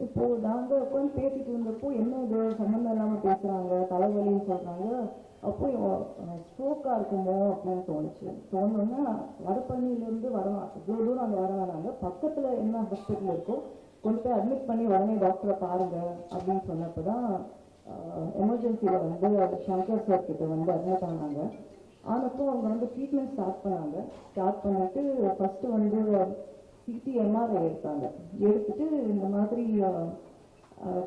இப்போ நாங்கள் உட்காந்து பேசிட்டு இருந்தப்போ என்ன இது சம்மந்தம் இல்லாமல் பேசுகிறாங்க, தலைவலின்னு சொல்கிறாங்க. அப்போ ஸ்ட்ரோக்காக இருக்குமோ அப்படின்னு தோணுச்சு. தோணுன்னா வடபழனியிலேருந்து வரலாம், இவ்வளோ தூரம் அங்கே வர வேணாங்க, பக்கத்தில் என்ன ஹாஸ்பிட்டல் இருக்கோ கொண்டு போய் அட்மிட் பண்ணி உடனே டாக்டரை பாருங்க அப்படின்னு சொன்னப்போ தான் எமர்ஜென்சியில் வந்து சங்கர் சார் கிட்ட வந்து அட்மிட் ஆனாங்க. ஆனப்போ அவங்க வந்து ட்ரீட்மெண்ட் ஸ்டார்ட் பண்ணாங்க. ஸ்டார்ட் பண்ணிட்டு ஃபஸ்ட்டு வந்து சிடி எம்ஆர்ஐ எடுத்தாங்க. எடுத்துட்டு இந்த மாதிரி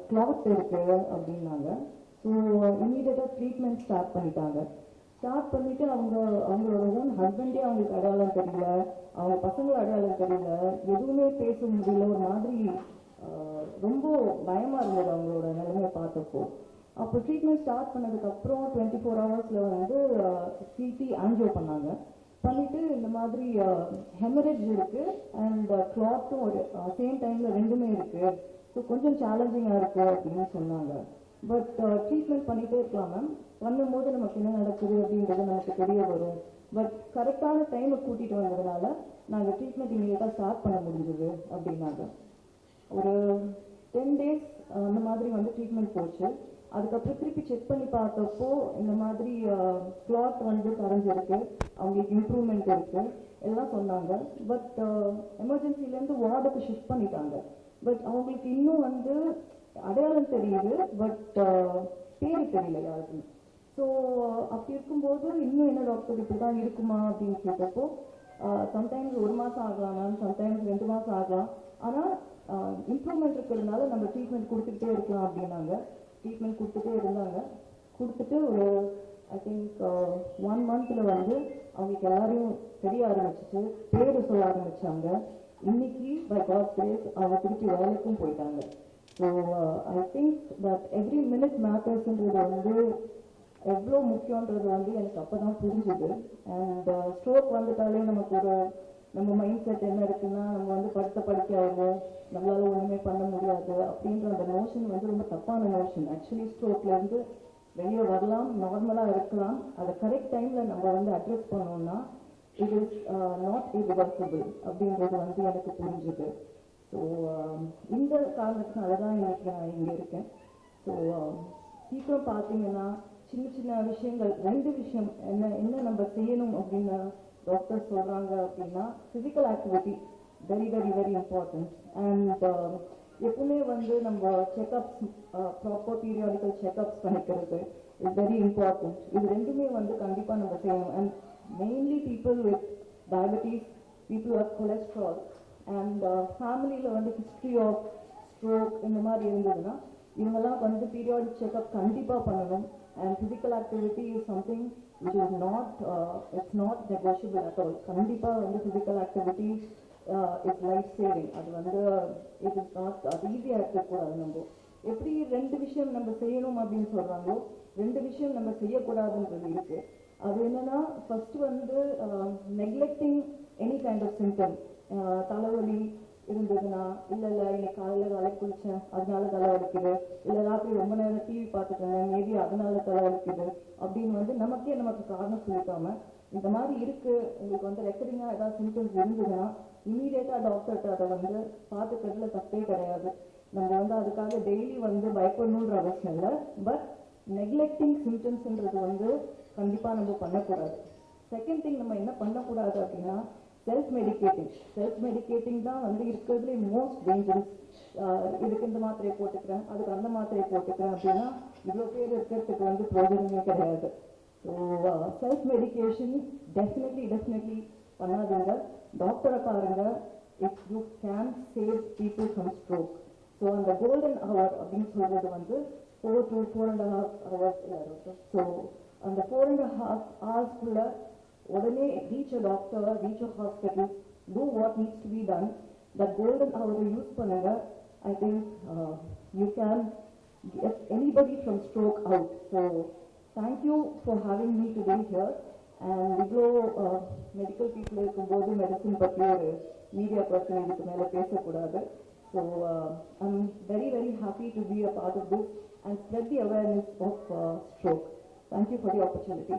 கிளாத் இருக்கு அப்படின்னாங்க. ஸோ இமீடியட்டாக ட்ரீட்மெண்ட் ஸ்டார்ட் பண்ணிட்டாங்க. ஸ்டார்ட் பண்ணிட்டு அவங்களோட ஓன் ஹஸ்பண்டே அவங்களுக்கு அடையாளம் தெரியல, அவங்க பசங்களை அடையாளம் தெரியல, எதுவுமே பேச முடியல. ஒரு மாதிரி ரொம்ப பயமாக இருந்தது அவங்களோட நிலைமையை பார்த்தப்போ. அப்போ ட்ரீட்மெண்ட் ஸ்டார்ட் பண்ணதுக்கப்புறம் 24 ஹவர்ஸில் வந்து சிடி ஆன்ஜியோ பண்ணாங்க. பண்ணிட்டு இந்த மாதிரி ஹெமரேஜ் இருக்கு அண்ட் கிளாத்தும் ஒரு சேம் டைம்ல ரெண்டுமே இருக்கு. ஸோ கொஞ்சம் சேலஞ்சிங்காக இருக்கு அப்படின்னு சொன்னாங்க. பட் ட்ரீட்மெண்ட் பண்ணிட்டே இருக்கலாம் மேம், பண்ணும்போது நமக்கு என்ன நடக்குது அப்படின்றது நமக்கு தெரிய வரும். பட் கரெக்டான டைமை கூட்டிட்டு வந்ததுனால நாங்கள் ட்ரீட்மெண்ட் இமீடியட்டாக ஸ்டார்ட் பண்ண முடிஞ்சது அப்படின்னாங்க. ஒரு 10 days அந்த மாதிரி வந்து ட்ரீட்மெண்ட் போச்சு. அதுக்கப்புறம் திருப்பி செக் பண்ணி பார்த்தப்போ இந்த மாதிரி கிளாத் வந்து கரைஞ்சிருக்கு, அவங்களுக்கு இம்ப்ரூவ்மெண்ட் இருக்கு எல்லாம் சொன்னாங்க. பட் எமர்ஜென்சிலேருந்து வார்டுக்கு ஷிஃப்ட் பண்ணிட்டாங்க. பட் அவங்களுக்கு இன்னும் வந்து அடையாளம் தெரியுது, பட் பேர் தெரியல யாருக்கும். ஸோ அப்படி இருக்கும்போது இன்னும் என்ன டாக்டர் இப்படி தான் இருக்குமா அப்படின்னு கேட்டப்போ சம்டைம்ஸ் 1 மாதம் ஆகலாம் மேம், சம்டைம்ஸ் 2 மாதம் ஆகலாம், ஆனால் இம்ப்ரூவ்மெண்ட் இருக்கிறதுனால நம்ம ட்ரீட்மெண்ட் கொடுத்துக்கிட்டே இருக்கலாம் அப்படின்னாங்க. ட்ரீட்மெண்ட் கொடுத்துட்டே இருந்தாங்க. கொடுத்துட்டு ஒரு ஐ திங்க் 1 monthல வந்து அவங்களுக்கு எல்லாரையும் தெரிய ஆரம்பிச்சிச்சு, பேர் சொல்ல ஆரம்பிச்சாங்க. இன்னைக்கு பை காட் கிரேஸ் அவங்க திருப்பி வேலைக்கும் போயிட்டாங்க. So I think that every minute மேட்டர்ஸ்ன்றது வந்து எவ்வளோ முக்கியன்றது வந்து எனக்கு அப்போ தான் புரிஞ்சுது. அண்ட் ஸ்ட்ரோக் வந்துட்டாலே நமக்கு ஒரு நம்ம மைண்ட் செட் என்ன இருக்குன்னா, நம்ம வந்து படுத்த படிக்காகும், நம்மளால ஒன்றுமே பண்ண முடியாது அப்படின்ற அந்த நோஷன் வந்து ரொம்ப தப்பான நோஷன். ஆக்சுவலி ஸ்ட்ரோக்லேருந்து வெளியே வரலாம், நார்மலாக இருக்கலாம். அதை கரெக்ட் டைமில் நம்ம வந்து அட்ரஸ் பண்ணோம்னா இட் இஸ் நாட் irreversible அப்படின்றது வந்து எனக்கு புரிஞ்சுது. ஸோ இந்த காரணத்தினால தான் எனக்கு நான் இங்கே இருக்கேன். ஸோ சீக்கிரம் பார்த்தீங்கன்னா சின்ன சின்ன விஷயங்கள் 2 விஷயம் என்ன நம்ம செய்யணும் அப்படின்னு டாக்டர் சொல்கிறாங்க அப்படின்னா, physical activity very very very important. And எப்பவுமே வந்து நம்ம செக்அப்ஸ், ப்ராப்பர் பீரியாடிக்கல் செக்அப்ஸ் பண்ணிக்கிறது இஸ் வெரி இம்பார்ட்டன்ட். இது ரெண்டுமே வந்து கண்டிப்பாக நம்ம செய்யணும். And mainly people with diabetes, people with cholesterol and ஃபேமிலியில் வந்து ஹிஸ்ட்ரி ஆஃப் ஸ்ட்ரோக் இந்த மாதிரி இருந்ததுன்னா இவங்கெல்லாம் வந்து பீரியாடிக் செக்அப் கண்டிப்பாக பண்ணணும். And physical activity is something which is not, it's not negotiable at all. கண்டிப்பா வந்து physical activity is life saving. அது வந்து it is not அது ஈஸியாக இருக்கக்கூடாது. நம்ம எப்படி 2 விஷயம் நம்ம செய்யணும் அப்படின்னு சொல்றாங்களோ 2 விஷயம் நம்ம செய்யக்கூடாதுன்றது இருக்கு. அது என்னன்னா, ஃபர்ஸ்ட் வந்து neglecting any kind of symptom. தலைவலி இருந்ததுன்னா, இல்லை இன்னைக்கு காலையில் வேலைக்கு குளிச்சேன் அதனால தலை வலிக்குது, இல்லை ராத்திரி ரொம்ப நேரம் டிவி பார்த்துட்டேன் மேபி அதனால தலை வலிக்குது அப்படின்னு வந்து நமக்கு காரணம் சொல்லிக்காம, இந்த மாதிரி இருக்கு உங்களுக்கு வந்து ரெக்கரிங்காக ஏதாவது சிம்டம்ஸ் இருந்ததுன்னா இமீடியட்டாக டாக்டர்கிட்ட அதை வந்து பார்த்துக்கிறதுல தப்பே கிடையாது. நம்ம வந்து அதுக்காக டெய்லி வந்து பயப்படணுன்ற அவசியம் இல்லை. பட் நெக்லெக்டிங் சிம்டம்ஸ்ன்றது வந்து கண்டிப்பாக நம்ம பண்ணக்கூடாது. செகண்ட் திங் நம்ம என்ன பண்ணக்கூடாது அப்படின்னா, செல்ஃப் மெடிக்கேட்டிங் தான் வந்து இருக்கிறதுலே மோஸ்ட் டேஞ்சரஸ். இதுக்கு இந்த மாத்திரையை போட்டுக்கிறேன், அதுக்கு அந்த மாத்திரையை போட்டுக்கிறேன் அப்படின்னா இவ்வளோ பேர் இருக்கிறதுக்கு வந்து பிரயோஜனமே கிடையாது. ஸோ செல்ஃப் மெடிக்கேஷன் டெஃபினெட்லி பண்ணாதீங்க. டாக்டரை பாருங்க. If you can save people from stroke. So அந்த கோல்டன் ஹவர் அப்படின்னு சொல்றது வந்து 4 to 4.5 hours. ஸோ அந்த 4.5 hours உடனே reach a doctor, reach a hospital, do what needs to be done. That golden hour use பண்ணுங்க. I think you can get anybody from stroke out. So thank you for having me today here. And இவ்வளோ medical people இருக்கும்போது medicine பற்றி ஒரு media person இதுக்கு மேலே பேசக்கூடாது. So I'm very very happy to be a part of this and spread the awareness of stroke. Thank you for the opportunity.